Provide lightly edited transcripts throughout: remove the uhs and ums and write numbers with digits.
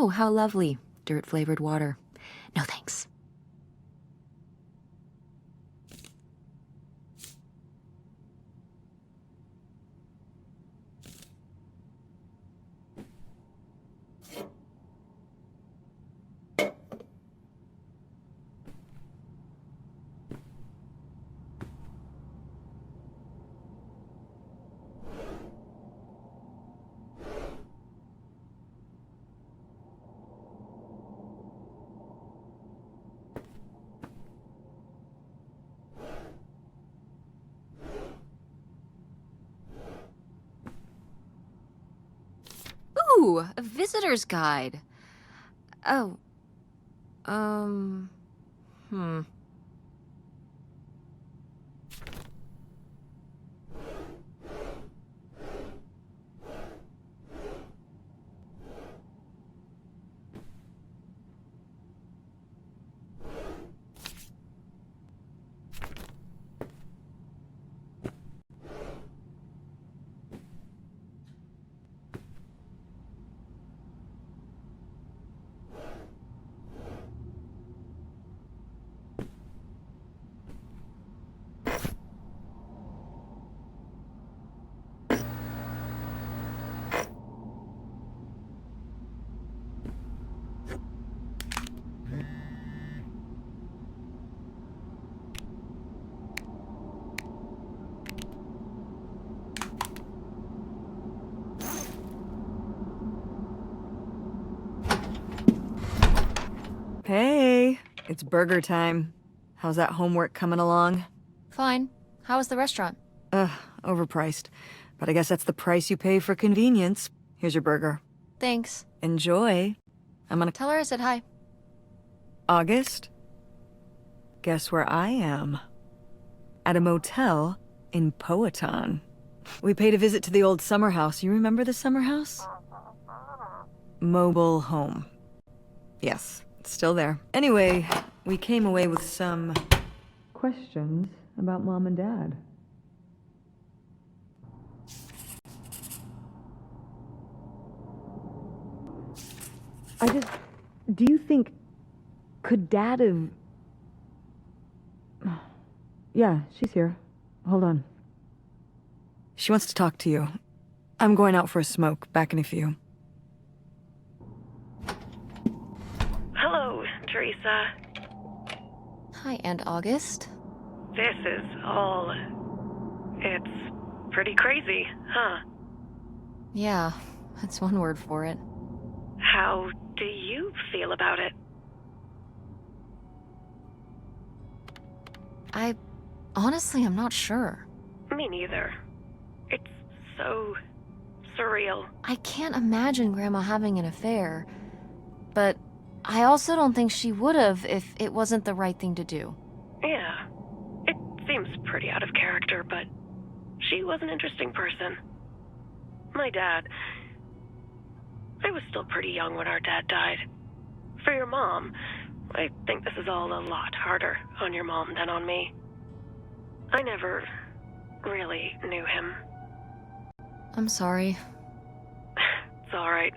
Oh, how lovely. Dirt-flavored water. No thanks. Ooh, a visitor's guide. Oh. Hmm. Hey, it's burger time. How's that homework coming along? Fine. How was the restaurant? Overpriced. But I guess that's the price you pay for convenience. Here's your burger. Thanks. Enjoy. I'm gonna... Tell her I said hi. August? Guess where I am? At a motel in Powhatan. We paid a visit to the old summer house. You remember the summer house? Mobile home. Yes, it's still there. Anyway, we came away with some questions about Mom and Dad. Do you think, could Dad have... Yeah, she's here. Hold on. She wants to talk to you. I'm going out for a smoke, back in a few. Hello, Teresa. Hi, Aunt August. This is all... It's pretty crazy, huh? Yeah, that's one word for it. How do you feel about it? Honestly, I'm not sure. Me neither. It's so surreal. I can't imagine Grandma having an affair, but I also don't think she would have if it wasn't the right thing to do. Yeah, it seems pretty out of character, but she was an interesting person. My dad... I was still pretty young when our dad died. For your mom, I think this is all a lot harder on your mom than on me. I never really knew him. I'm sorry. It's alright.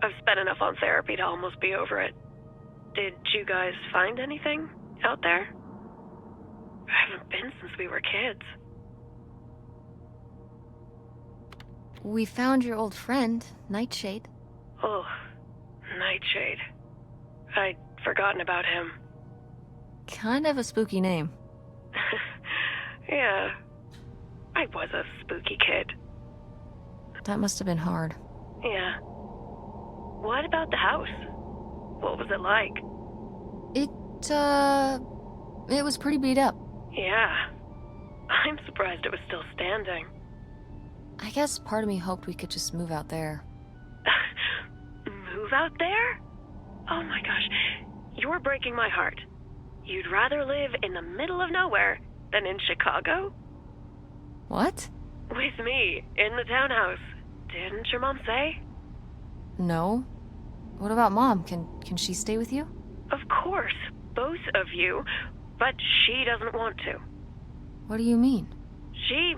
I've spent enough on therapy to almost be over it. Did you guys find anything out there? I haven't been since we were kids. We found your old friend, Nightshade. Oh, Nightshade. I'd forgotten about him. Kind of a spooky name. Yeah, I was a spooky kid. That must have been hard. Yeah. What about the house? What was it like? It was pretty beat up. Yeah. I'm surprised it was still standing. I guess part of me hoped we could just move out there. Move out there? Oh my gosh, you're breaking my heart. You'd rather live in the middle of nowhere than in Chicago? What? With me, in the townhouse. Didn't your mom say? No. What about Mom? Can she stay with you? Of course, both of you, but she doesn't want to. What do you mean? She...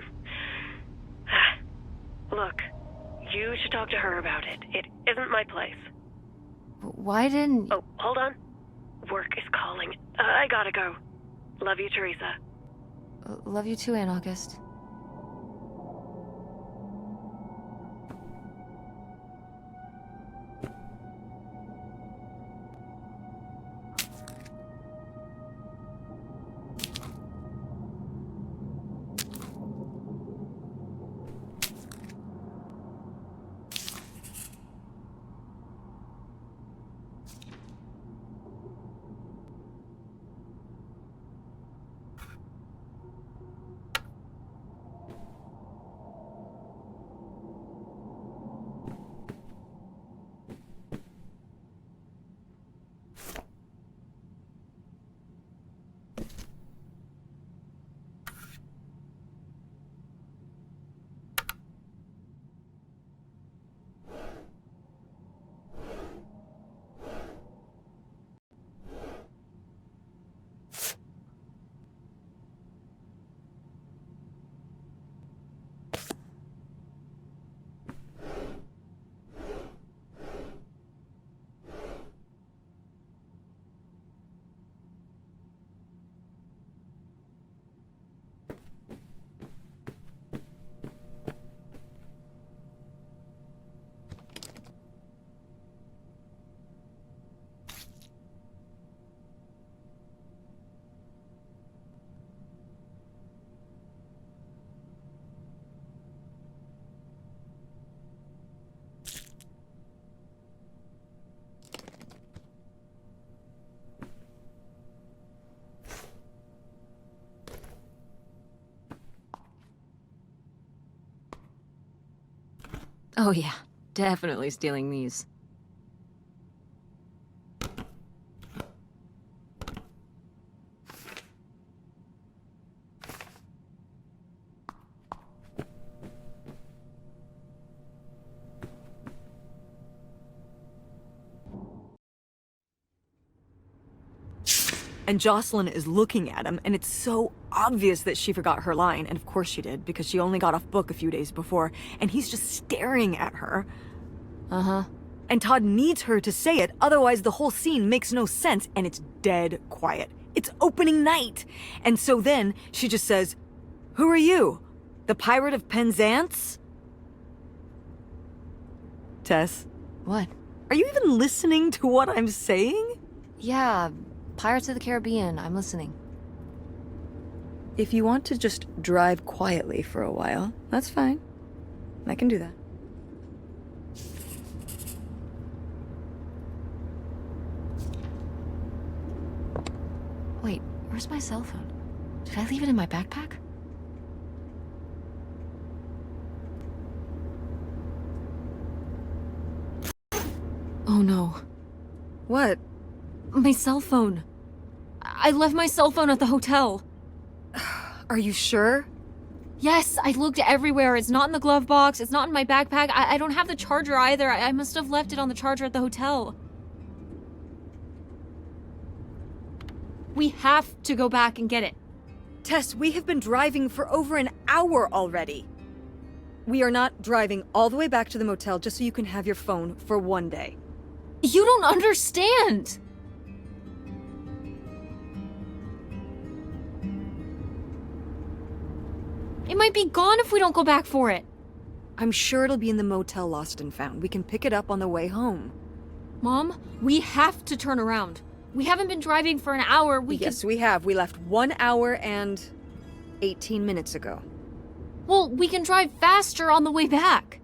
Look, you should talk to her about it. It isn't my place. Why didn't... Oh, hold on. Work is calling. I gotta go. Love you, Teresa. Love you too, Aunt August. Oh yeah, definitely stealing these. And Jocelyn is looking at him, and it's so obvious that she forgot her line, and of course she did, because she only got off book a few days before, and he's just staring at her. Uh-huh. And Todd needs her to say it, otherwise the whole scene makes no sense, and it's dead quiet. It's opening night! And so then, she just says, "Who are you? The Pirate of Penzance?" Tess, What? are you even listening to what I'm saying? Yeah, Pirates of the Caribbean, I'm listening. If you want to just drive quietly for a while, that's fine. I can do that. Wait, where's my cell phone? Did I leave it in my backpack? Oh no. What? My cell phone. I left my cell phone at the hotel. Are you sure? Yes, I looked everywhere. It's not in the glove box. It's not in my backpack. I don't have the charger either. I must have left it on the charger at the hotel. We have to go back and get it. Tess, we have been driving for over an hour already. We are not driving all the way back to the motel just so you can have your phone for one day. You don't understand! It might be gone if we don't go back for it. I'm sure it'll be in the motel lost and found. We can pick it up on the way home. Mom, we have to turn around. We haven't been driving for an hour. Yes, we have. We left 1 hour and 18 minutes ago. Well, we can drive faster on the way back.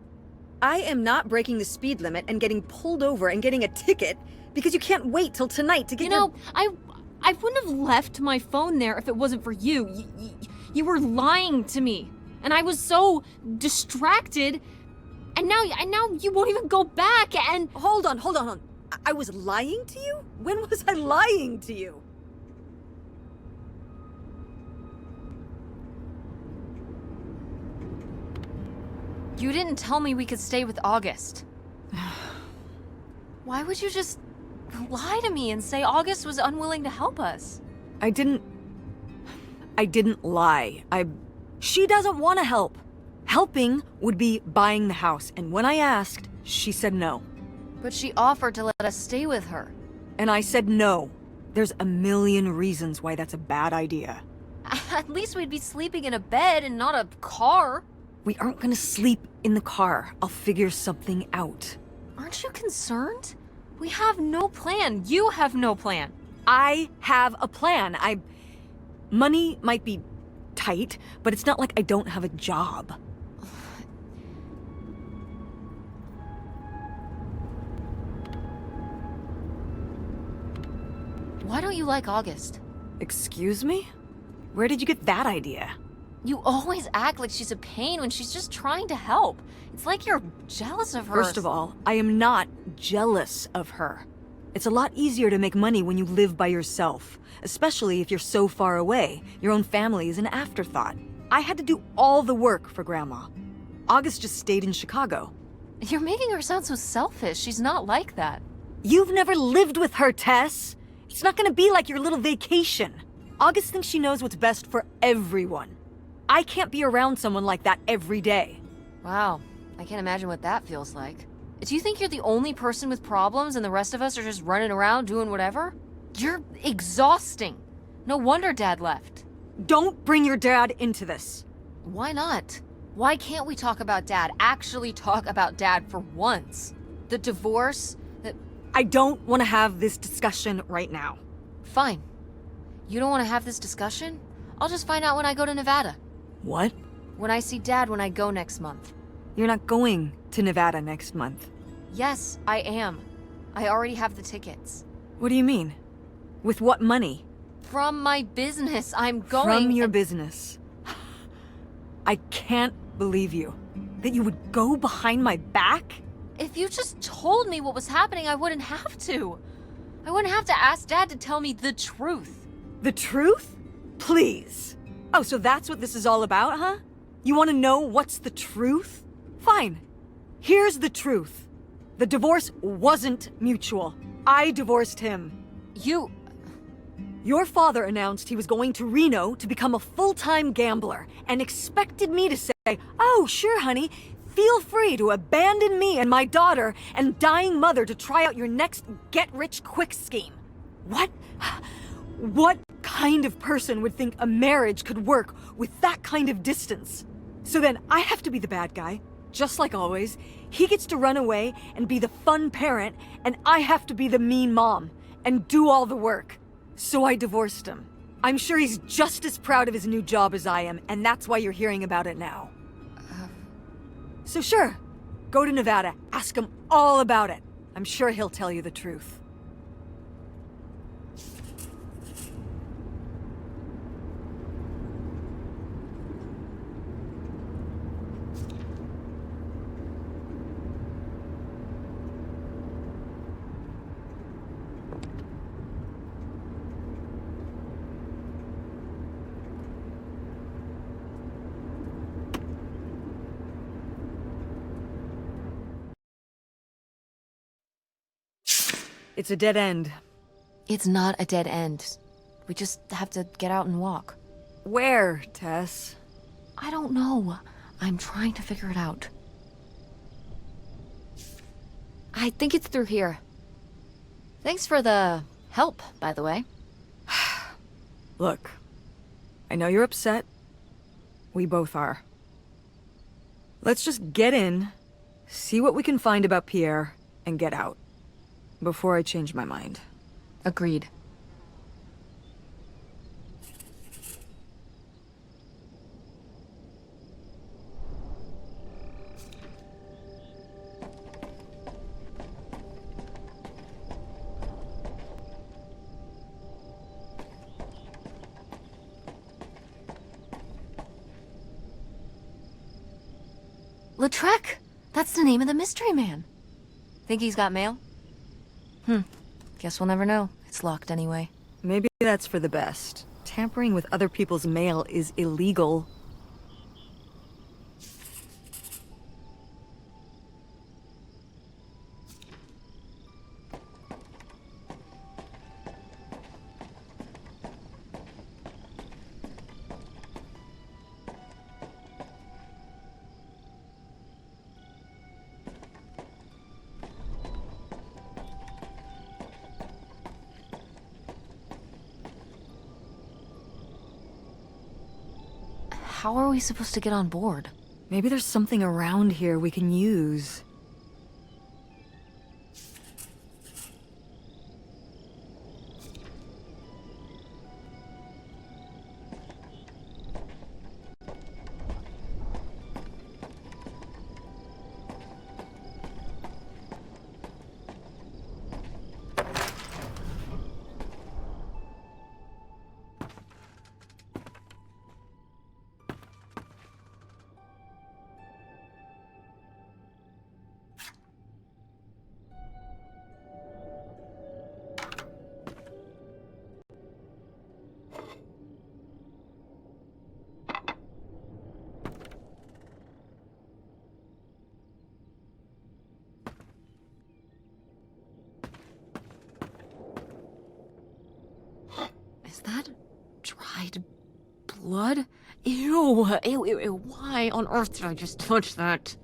I am not breaking the speed limit and getting pulled over and getting a ticket because you can't wait till tonight to get I wouldn't have left my phone there if it wasn't for you. You were lying to me, and I was so distracted. And now you won't even go back. And Hold on. I was lying to you? When was I lying to you? you didn't tell me we could stay with August. Why would you just lie to me and say August was unwilling to help us? I didn't lie. She doesn't want to help. Helping would be buying the house, and when I asked, she said no. But she offered to let us stay with her. And I said no. There's a million reasons why that's a bad idea. At least we'd be sleeping in a bed and not a car. We aren't gonna sleep in the car. I'll figure something out. Aren't you concerned? We have no plan. You have no plan. I have a plan. Money might be tight, but it's not like I don't have a job. Why don't you like August? Excuse me? Where did you get that idea? You always act like she's a pain when she's just trying to help. It's like you're jealous of her. First of all, I am not jealous of her. It's a lot easier to make money when you live by yourself, especially if you're so far away. Your own family is an afterthought. I had to do all the work for Grandma. August just stayed in Chicago. You're making her sound so selfish. She's not like that. You've never lived with her, Tess. It's not gonna be like your little vacation. August thinks she knows what's best for everyone. I can't be around someone like that every day. Wow, I can't imagine what that feels like. Do you think you're the only person with problems and the rest of us are just running around doing whatever? You're exhausting. No wonder Dad left. Don't bring your dad into this. Why not? Why can't we talk about Dad? Actually talk about Dad for once. The divorce, I don't want to have this discussion right now. Fine. You don't want to have this discussion? I'll just find out when I go to Nevada. What? When I see Dad when I go next month. You're not going to Nevada next month. Yes, I am. I already have the tickets. What do you mean? With what money? From my business, I'm going. From your business. I can't believe you. That you would go behind my back? If you just told me what was happening, I wouldn't have to. I wouldn't have to ask Dad to tell me the truth. The truth? Please. Oh, so that's what this is all about, huh? You want to know what's the truth? Fine. Here's the truth. The divorce wasn't mutual. I divorced him. Your father announced he was going to Reno to become a full-time gambler and expected me to say, "Oh, sure, honey. Feel free to abandon me and my daughter and dying mother to try out your next get-rich-quick scheme." What? What kind of person would think a marriage could work with that kind of distance? So then I have to be the bad guy, just like always. He gets to run away and be the fun parent, and I have to be the mean mom and do all the work. So I divorced him. I'm sure he's just as proud of his new job as I am, and that's why you're hearing about it now. So sure, go to Nevada, ask him all about it. I'm sure he'll tell you the truth. It's a dead end. It's not a dead end. We just have to get out and walk. Where, Tess? I don't know. I'm trying to figure it out. I think it's through here. Thanks for the help, by the way. Look, I know you're upset. We both are. Let's just get in, see what we can find about Pierre, and get out. Before I change my mind. Agreed. Lautrec! That's the name of the mystery man. Think he's got mail? Guess we'll never know. It's locked anyway. Maybe that's for the best. Tampering with other people's mail is illegal. how are we supposed to get on board? Maybe there's something around here we can use. Is that dried blood? Ew, ew, ew, ew. Why on earth did I just touch that?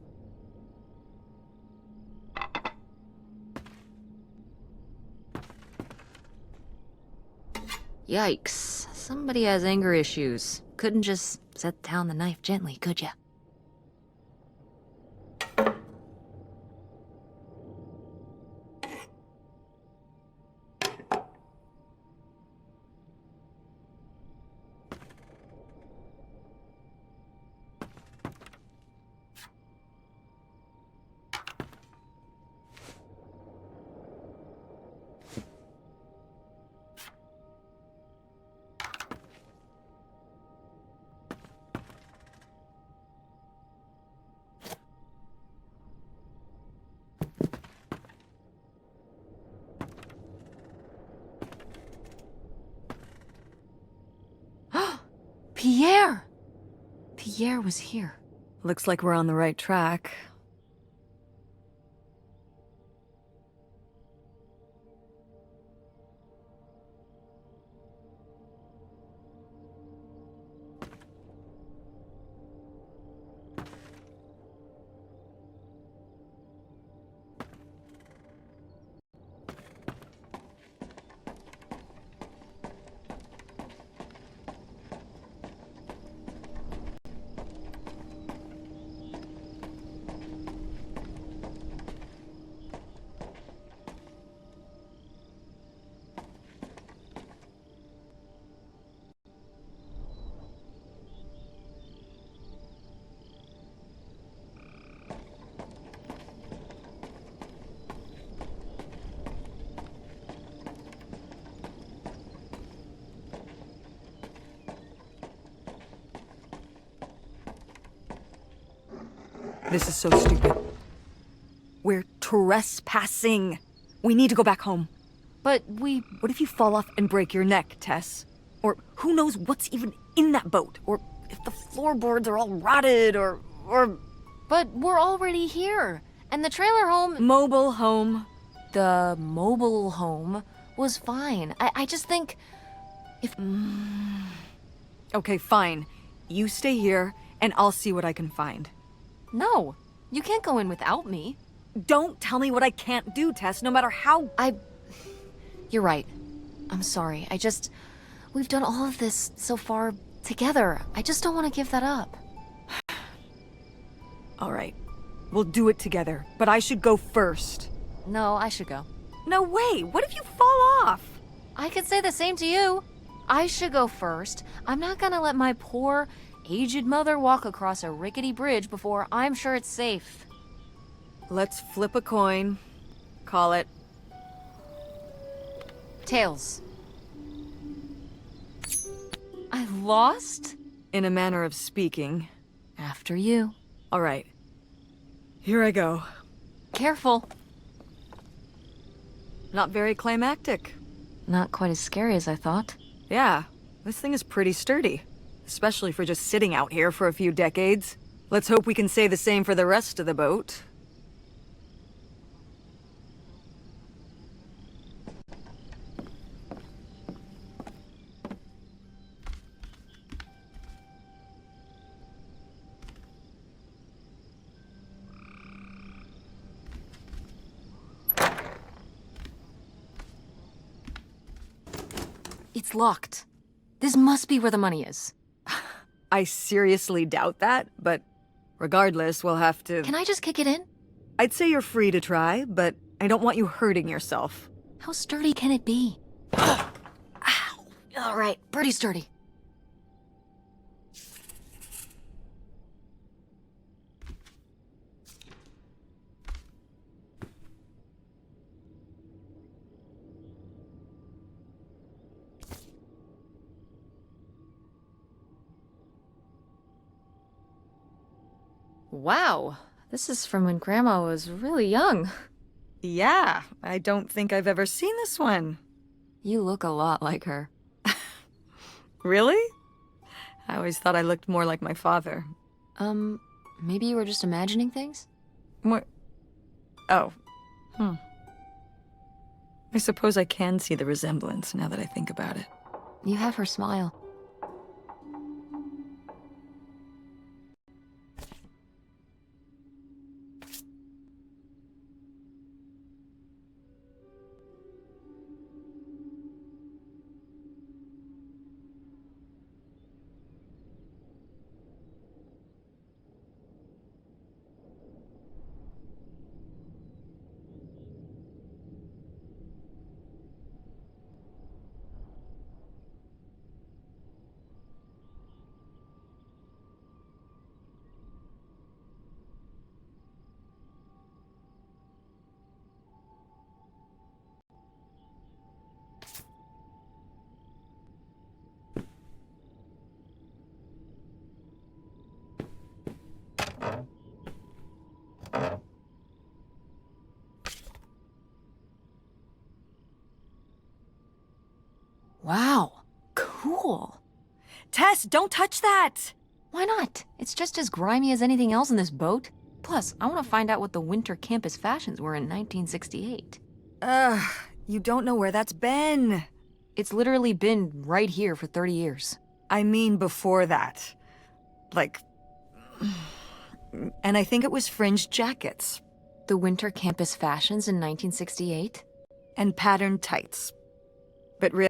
Yikes. Somebody has anger issues. Couldn't just set down the knife gently, could ya? Pierre! Pierre was here. Looks like we're on the right track. This is so stupid. We're trespassing. We need to go back home. But What if you fall off and break your neck, Tess? Or who knows what's even in that boat? Or if the floorboards are all rotted, or... But we're already here. And the trailer home... Mobile home. The mobile home was fine. I just think... If... Okay, fine. You stay here, and I'll see what I can find. No, you can't go in without me. Don't tell me what I can't do, Tess, no matter how... You're right. I'm sorry. We've done all of this so far together. I just don't want to give that up. All right. We'll do it together, but I should go first. No, I should go. No way! What if you fall off? I could say the same to you. I should go first. I'm not gonna let my poor, aged mother walk across a rickety bridge before I'm sure it's safe. Let's flip a coin. Call it. Tails. I lost? In a manner of speaking. After you. All right. Here I go. Careful. Not very climactic. Not quite as scary as I thought. Yeah, this thing is pretty sturdy. Especially for just sitting out here for a few decades. Let's hope we can say the same for the rest of the boat. It's locked. This must be where the money is. I seriously doubt that, but regardless, we'll have to... Can I just kick it in? I'd say you're free to try, but I don't want you hurting yourself. How sturdy can it be? Ow. All right, pretty sturdy. Wow, this is from when Grandma was really young. Yeah, I don't think I've ever seen this one. You look a lot like her. Really? I always thought I looked more like my father. Maybe you were just imagining things? What? Oh. I suppose I can see the resemblance now that I think about it. You have her smile. Wow, cool. Tess, don't touch that! Why not? It's just as grimy as anything else in this boat. Plus, I want to find out what the winter campus fashions were in 1968. You don't know where that's been. It's literally been right here for 30 years. I mean before that. Like... And I think it was fringed jackets. The winter campus fashions in 1968? And patterned tights. But really...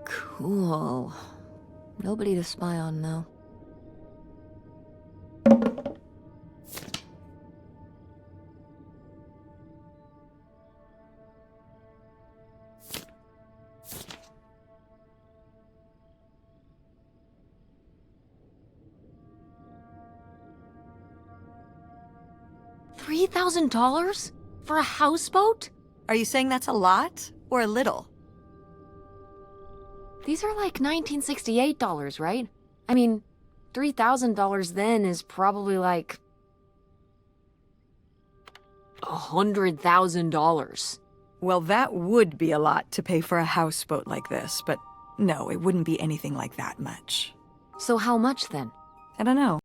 Cool. Nobody to spy on, though. $3,000? For a houseboat? Are you saying that's a lot? Or a little? These are like $1968, right? I mean, $3,000 then is probably like... $100,000. Well, that would be a lot to pay for a houseboat like this, but no, it wouldn't be anything like that much. So how much then? I don't know.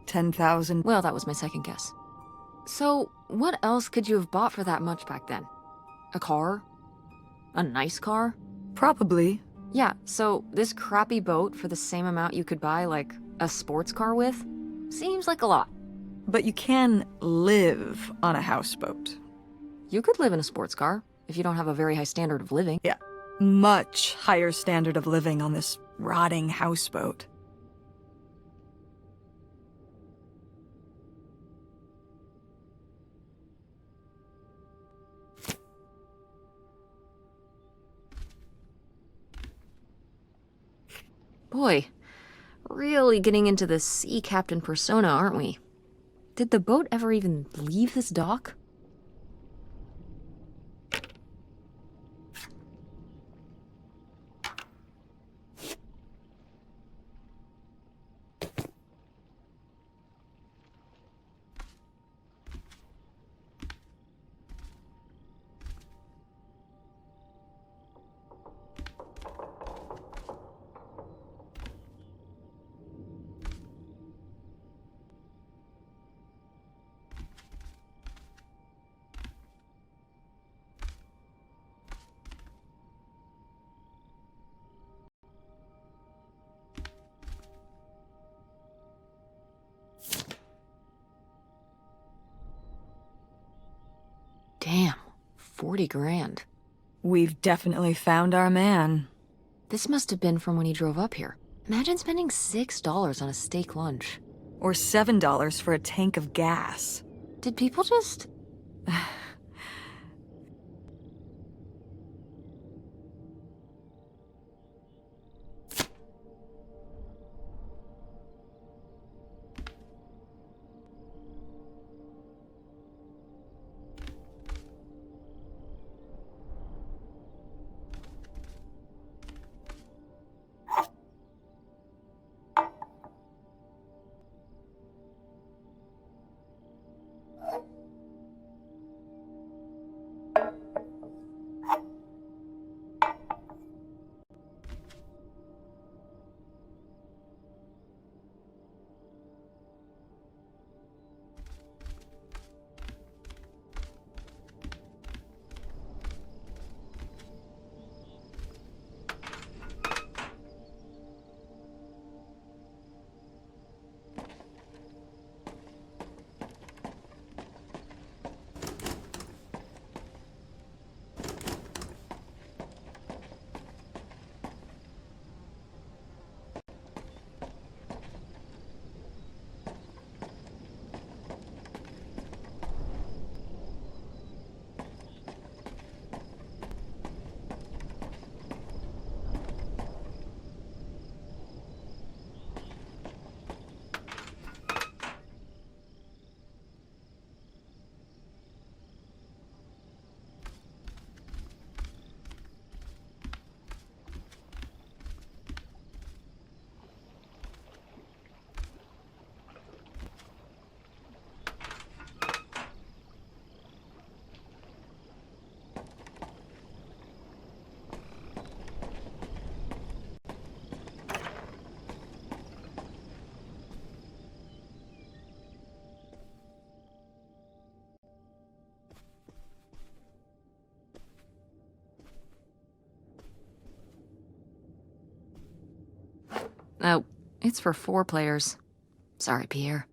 10,000? Well, that was my second guess. So, what else could you have bought for that much back then? A car? A nice car? Probably. Yeah, so this crappy boat for the same amount you could buy, like, a sports car with? Seems like a lot. But you can live on a houseboat. You could live in a sports car, if you don't have a very high standard of living. Yeah, much higher standard of living on this rotting houseboat. Boy, really getting into the sea captain persona, aren't we? Did the boat ever even leave this dock? Damn, 40 grand. We've definitely found our man. This must have been from when he drove up here. Imagine spending $6 on a steak lunch. Or $7 for a tank of gas. Did people just... Oh, it's for 4 players. Sorry, Pierre.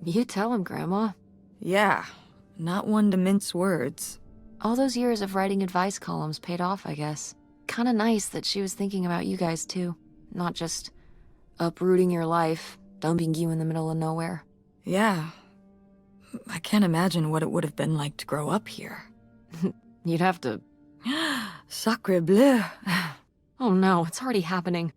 You tell him, Grandma. Yeah, not one to mince words. All those years of writing advice columns paid off, I guess. Kinda nice that she was thinking about you guys, too. Not just uprooting your life, dumping you in the middle of nowhere. Yeah. I can't imagine what it would have been like to grow up here. You'd have to... Sacre bleu. Oh no, it's already happening.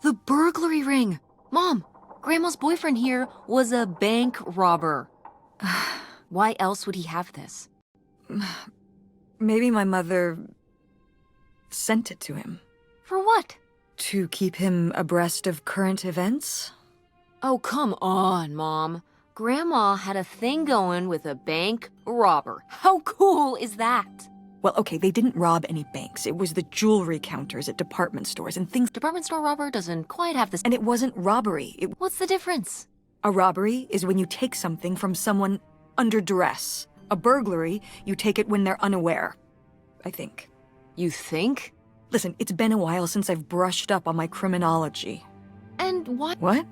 The burglary ring! Mom, Grandma's boyfriend here was a bank robber. Why else would he have this? Maybe my mother sent it to him. For what? To keep him abreast of current events? Oh, come on, Mom. Grandma had a thing going with a bank robber. How cool is that? Well, okay, they didn't rob any banks. It was the jewelry counters at department stores and things. Department store robber doesn't quite have this. And it wasn't robbery. What's the difference? A robbery is when you take something from someone under duress. A burglary, you take it when they're unaware. I think. You think? Listen, it's been a while since I've brushed up on my criminology. And why? What?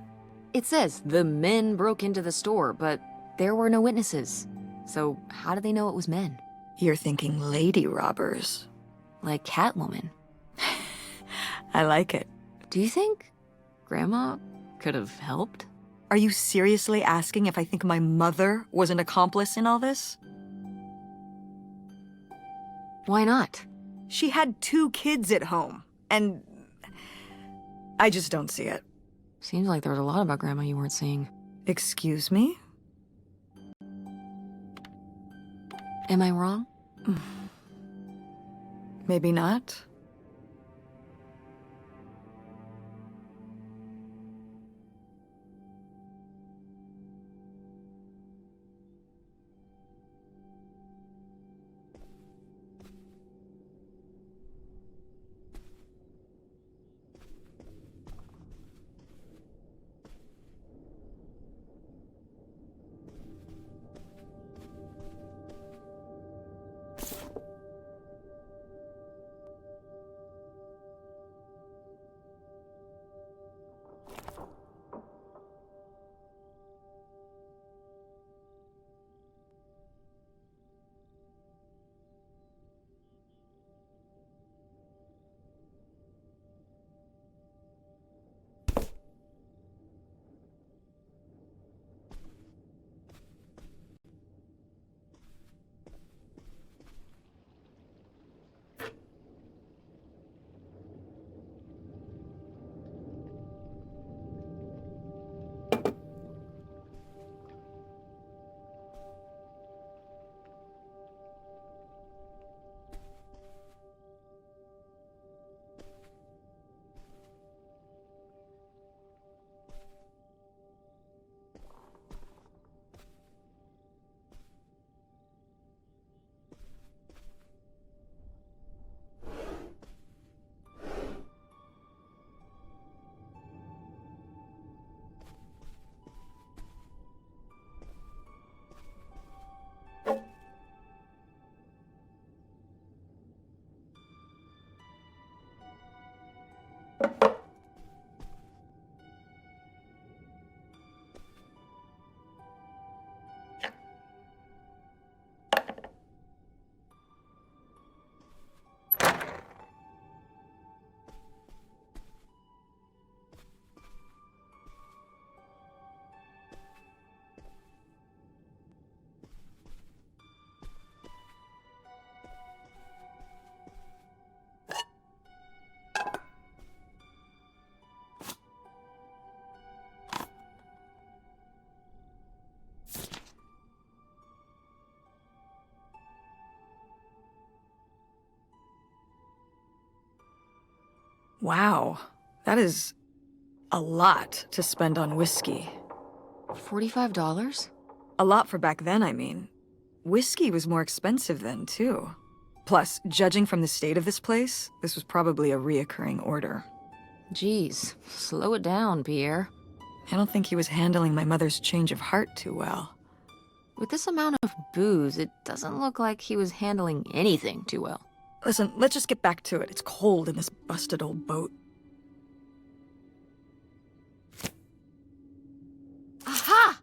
It says the men broke into the store, but there were no witnesses. So how do they know it was men? You're thinking lady robbers. Like Catwoman. I like it. Do you think Grandma could have helped? Are you seriously asking if I think my mother was an accomplice in all this? Why not? She had 2 kids at home, and I just don't see it. Seems like there was a lot about Grandma you weren't seeing. Excuse me? Am I wrong? Maybe not. Wow, that is a lot to spend on whiskey. $45? A lot for back then, I mean. Whiskey was more expensive then, too. Plus, judging from the state of this place, this was probably a reoccurring order. Jeez, slow it down, Pierre. I don't think he was handling my mother's change of heart too well. With this amount of booze, it doesn't look like he was handling anything too well. Listen, let's just get back to it. It's cold in this busted old boat. Aha!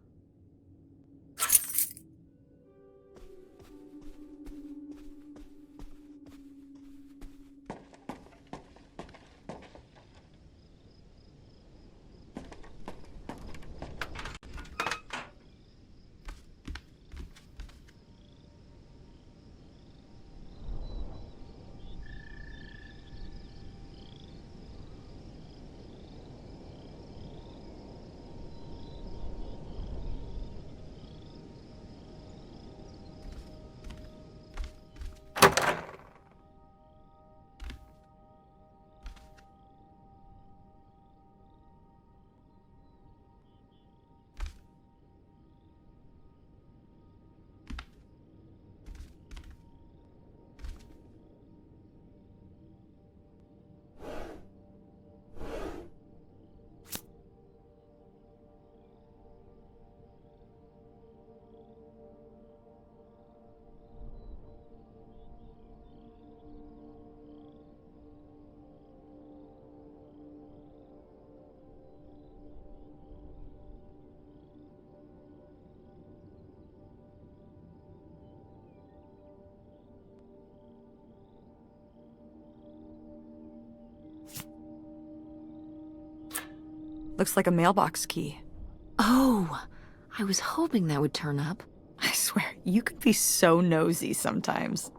Looks like a mailbox key. Oh, I was hoping that would turn up. I swear, you could be so nosy sometimes.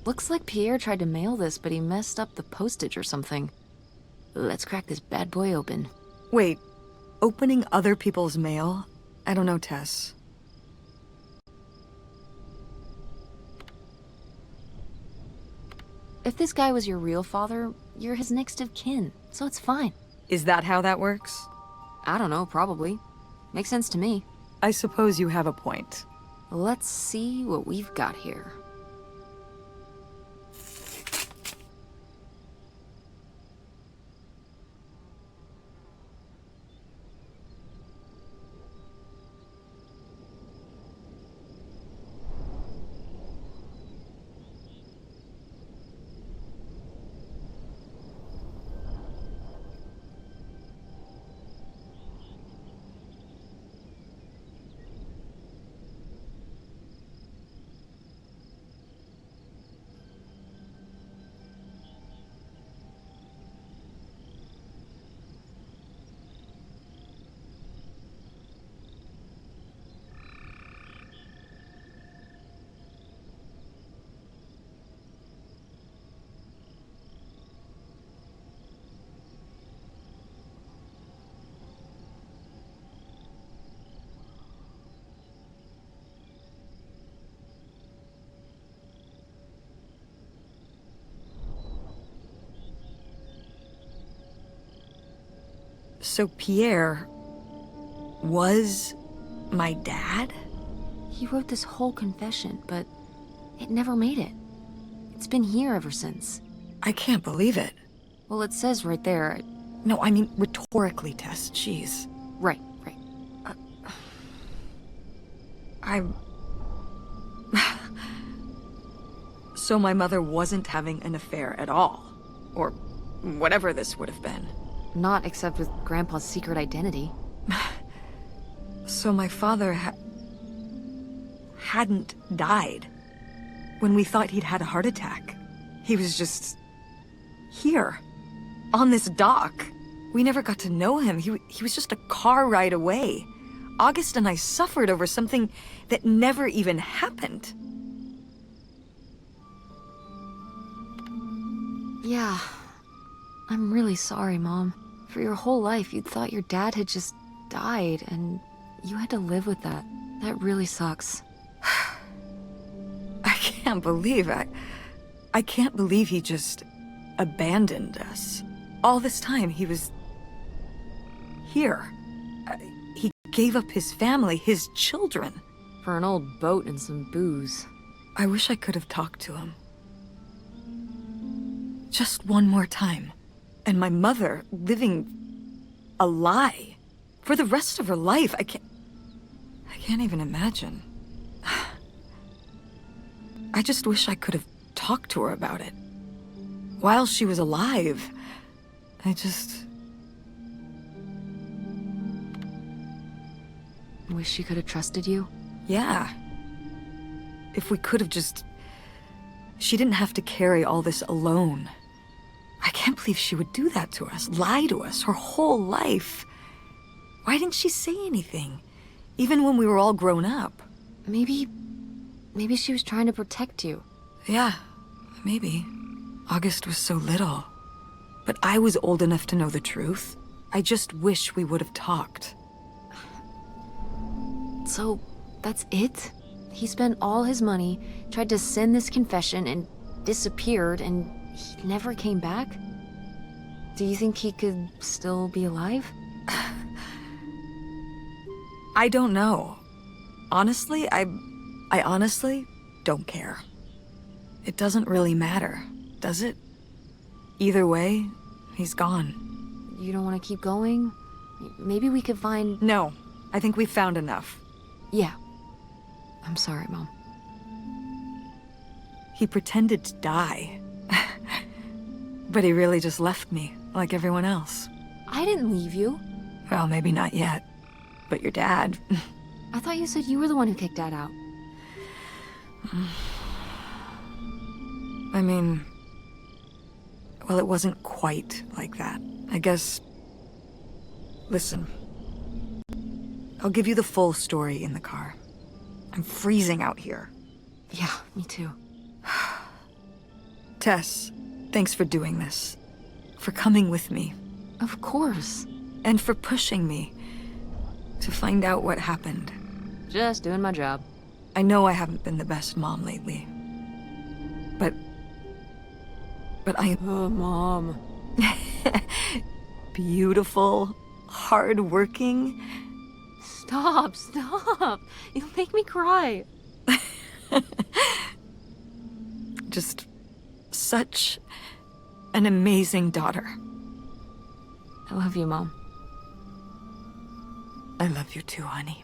Looks like Pierre tried to mail this, but he messed up the postage or something. Let's crack this bad boy open. Wait, opening other people's mail? I don't know, Tess. If this guy was your real father, you're his next of kin, so it's fine. Is that how that works? I don't know, probably. Makes sense to me. I suppose you have a point. Let's see what we've got here. So Pierre was my dad? He wrote this whole confession, but it never made it. It's been here ever since. I can't believe it. Well, it says right there. No, I mean rhetorically, Tess. Jeez. Right. I'm... So my mother wasn't having an affair at all. Or whatever this would have been. Not except with Grandpa's secret identity. So my father hadn't died when we thought he'd had a heart attack. He was just here, on this dock. We never got to know him. He was just a car ride away. August and I suffered over something that never even happened. Yeah. I'm really sorry, Mom. For your whole life, you'd thought your dad had just died, and you had to live with that. That really sucks. I can't believe I can't believe he just abandoned us. All this time, he was here. He gave up his family, his children. For an old boat and some booze. I wish I could have talked to him. Just one more time. And my mother living a lie for the rest of her life. I can't even imagine. I just wish I could have talked to her about it. While she was alive. Wish she could have trusted you? Yeah. If we could have just... She didn't have to carry all this alone. I can't believe she would do that to us, lie to us her whole life. Why didn't she say anything? Even when we were all grown up. Maybe she was trying to protect you. Yeah, maybe. August was so little. But I was old enough to know the truth. I just wish we would have talked. So, that's it? He spent all his money, tried to send this confession, and disappeared, and he never came back? Do you think he could still be alive? I don't know. Honestly, I honestly don't care. It doesn't really matter, does it? Either way, he's gone. You don't want to keep going? Maybe we could find... No, I think we've found enough. Yeah. I'm sorry, Mom. He pretended to die. But he really just left me, like everyone else. I didn't leave you. Well, maybe not yet. But your dad... I thought you said you were the one who kicked Dad out. I mean... Well, it wasn't quite like that. I guess... Listen. I'll give you the full story in the car. I'm freezing out here. Yeah, me too. Tess, thanks for doing this. For coming with me. Of course. And for pushing me to find out what happened. Just doing my job. I know I haven't been the best mom lately. But I am... Oh, Mom. Beautiful, hardworking. Stop. You'll make me cry. Just such an amazing daughter. I love you, Mom. I love you too, honey.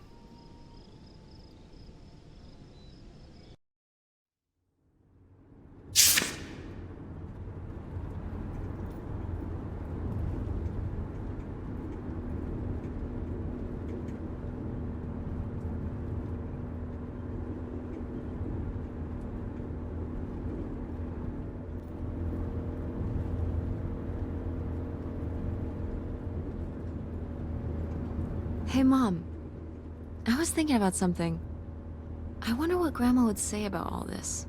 Hey, Mom. I was thinking about something. I wonder what Grandma would say about all this.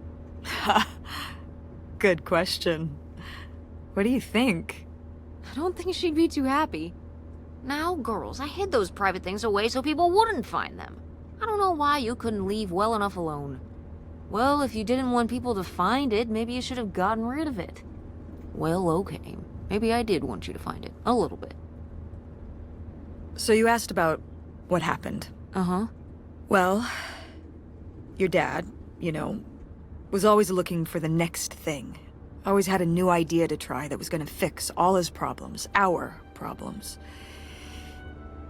Good question. What do you think? I don't think she'd be too happy. Now, girls, I hid those private things away so people wouldn't find them. I don't know why you couldn't leave well enough alone. Well, if you didn't want people to find it, maybe you should have gotten rid of it. Well, okay. Maybe I did want you to find it. A little bit. So you asked about what happened. Uh-huh. Well, your dad, you know, was always looking for the next thing. Always had a new idea to try that was gonna fix all his problems, our problems.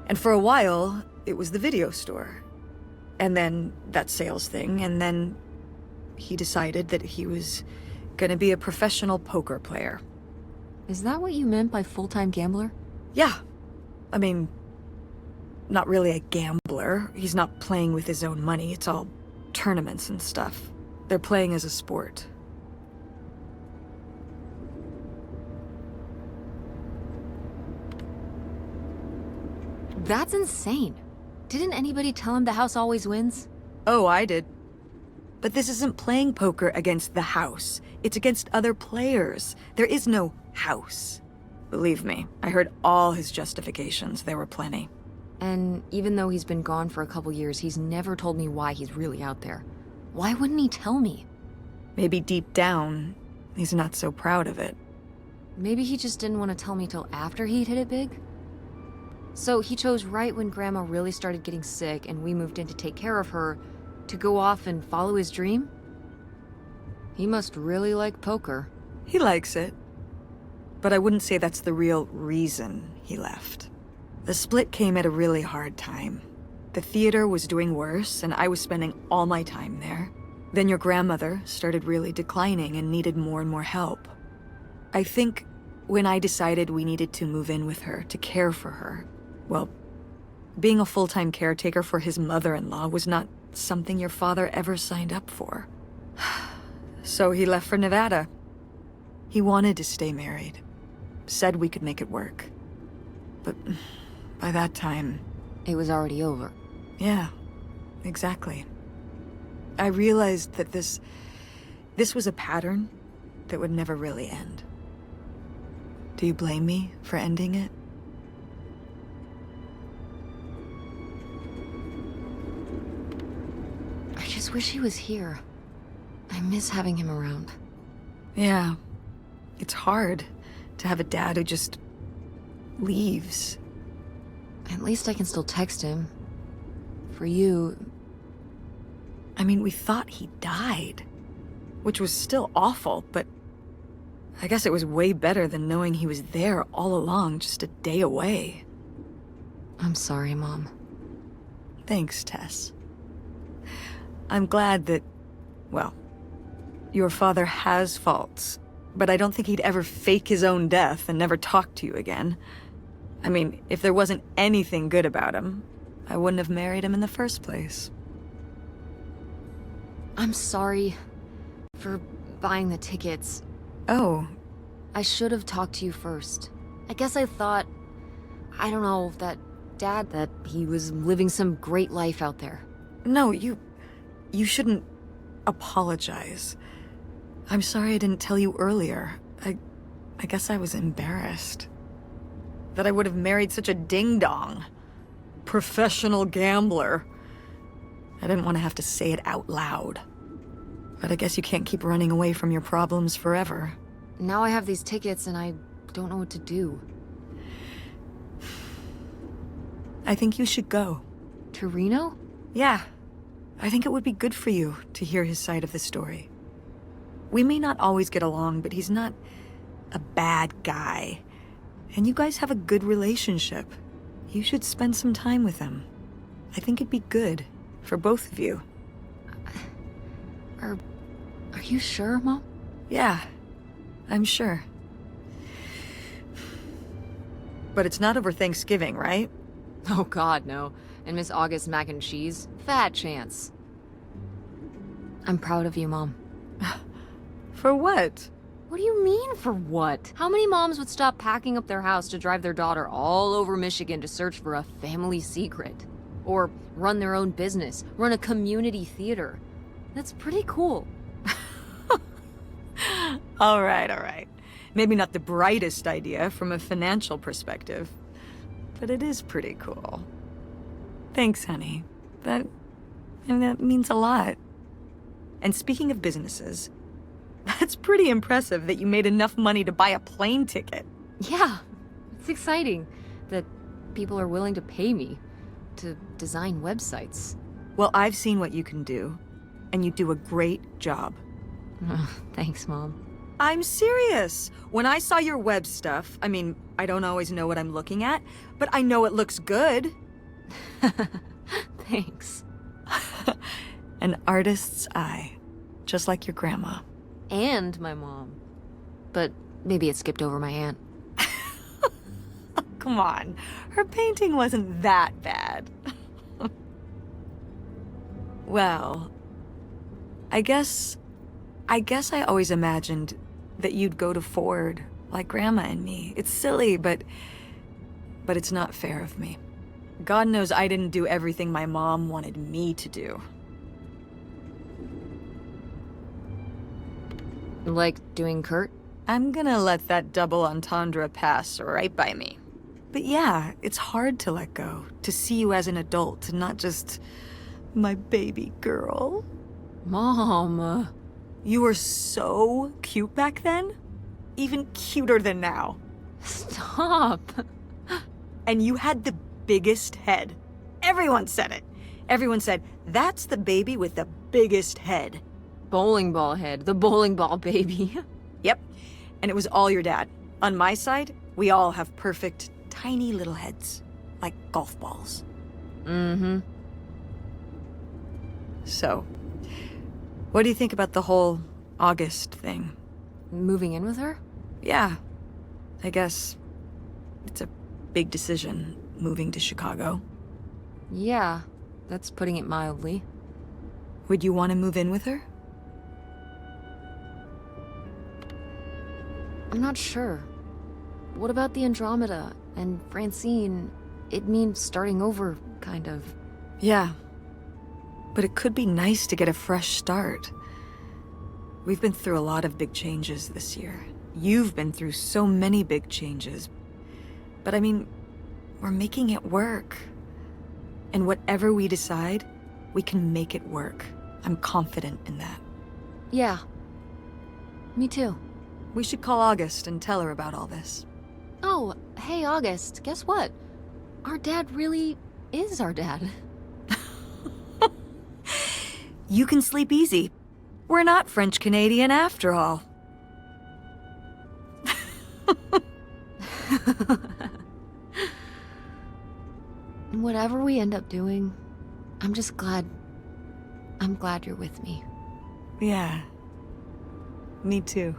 And for a while, it was the video store. And then that sales thing, and then he decided that he was gonna be a professional poker player. Is that what you meant by full-time gambler? Yeah. I mean, not really a gambler. He's not playing with his own money. It's all tournaments and stuff. They're playing as a sport. That's insane. Didn't anybody tell him the house always wins? Oh, I did. But this isn't playing poker against the house. It's against other players. There is no house. Believe me, I heard all his justifications. There were plenty. And even though he's been gone for a couple years, he's never told me why he's really out there. Why wouldn't he tell me? Maybe deep down, he's not so proud of it. Maybe he just didn't want to tell me till after he'd hit it big? So he chose right when Grandma really started getting sick and we moved in to take care of her, to go off and follow his dream? He must really like poker. He likes it. But I wouldn't say that's the real reason he left. The split came at a really hard time. The theater was doing worse, and I was spending all my time there. Then your grandmother started really declining and needed more and more help. I think when I decided we needed to move in with her to care for her, well, Being a full-time caretaker for his mother-in-law was not something your father ever signed up for. So he left for Nevada. He wanted to stay married. Said we could make it work. But by that time... It was already over. Yeah, exactly. I realized that this was a pattern that would never really end. Do you blame me for ending it? I just wish he was here. I miss having him around. Yeah. It's hard to have a dad who just leaves. At least I can still text him. For you... I mean, we thought he died. Which was still awful, but... I guess it was way better than knowing he was there all along, just a day away. I'm sorry, Mom. Thanks, Tess. I'm glad that... well... your father has faults, but I don't think he'd ever fake his own death and never talk to you again. I mean, if there wasn't anything good about him, I wouldn't have married him in the first place. I'm sorry for buying the tickets. Oh. I should have talked to you first. I guess I thought, I don't know, that he was living some great life out there. No, you shouldn't apologize. I'm sorry I didn't tell you earlier. I guess I was embarrassed. That I would have married such a ding-dong. Professional gambler. I didn't want to have to say it out loud. But I guess you can't keep running away from your problems forever. Now I have these tickets and I don't know what to do. I think you should go. To Reno? Yeah. I think it would be good for you to hear his side of the story. We may not always get along, but he's not a bad guy. And you guys have a good relationship. You should spend some time with him. I think it'd be good for both of you. Are you sure, Mom? Yeah, I'm sure. But it's not over Thanksgiving, right? Oh God, no. And Miss August mac and cheese? Fat chance. I'm proud of you, Mom. For what? What do you mean, for what? How many moms would stop packing up their house to drive their daughter all over Michigan to search for a family secret? Or run their own business, run a community theater? That's pretty cool. All right. Maybe not the brightest idea from a financial perspective, but it is pretty cool. Thanks, honey. That means a lot. And speaking of businesses, that's pretty impressive that you made enough money to buy a plane ticket. Yeah, it's exciting that people are willing to pay me to design websites. Well, I've seen what you can do, and you do a great job. Thanks, Mom. I'm serious. When I saw your web stuff, I mean, I don't always know what I'm looking at, but I know it looks good. Thanks. An artist's eye, just like your grandma. And my mom. But maybe it skipped over my aunt. Come on, her painting wasn't that bad. Well, I guess I always imagined that you'd go to Ford, like Grandma and me. It's silly, but it's not fair of me. God knows I didn't do everything my mom wanted me to do. Like doing Kurt? I'm gonna let that double entendre pass right by me. But yeah, it's hard to let go, to see you as an adult, and not just my baby girl. Mom. You were so cute back then. Even cuter than now. Stop. And you had the biggest head. Everyone said it. Everyone said, that's the baby with the biggest head. Bowling ball head, the bowling ball baby. Yep. And it was all your dad. On my side, we all have perfect, tiny little heads. Like golf balls. Mm-hmm. So, what do you think about the whole August thing? Moving in with her? Yeah. I guess it's a big decision, moving to Chicago. Yeah, that's putting it mildly. Would you want to move in with her? I'm not sure. What about the Andromeda and Francine? It means starting over, kind of. Yeah. But it could be nice to get a fresh start. We've been through a lot of big changes this year. You've been through so many big changes. But I mean, we're making it work. And whatever we decide, we can make it work. I'm confident in that. Yeah. Me too. We should call August and tell her about all this. Oh, hey August, guess what? Our dad really is our dad. You can sleep easy. We're not French-Canadian after all. Whatever we end up doing, I'm glad you're with me. Yeah. Me too.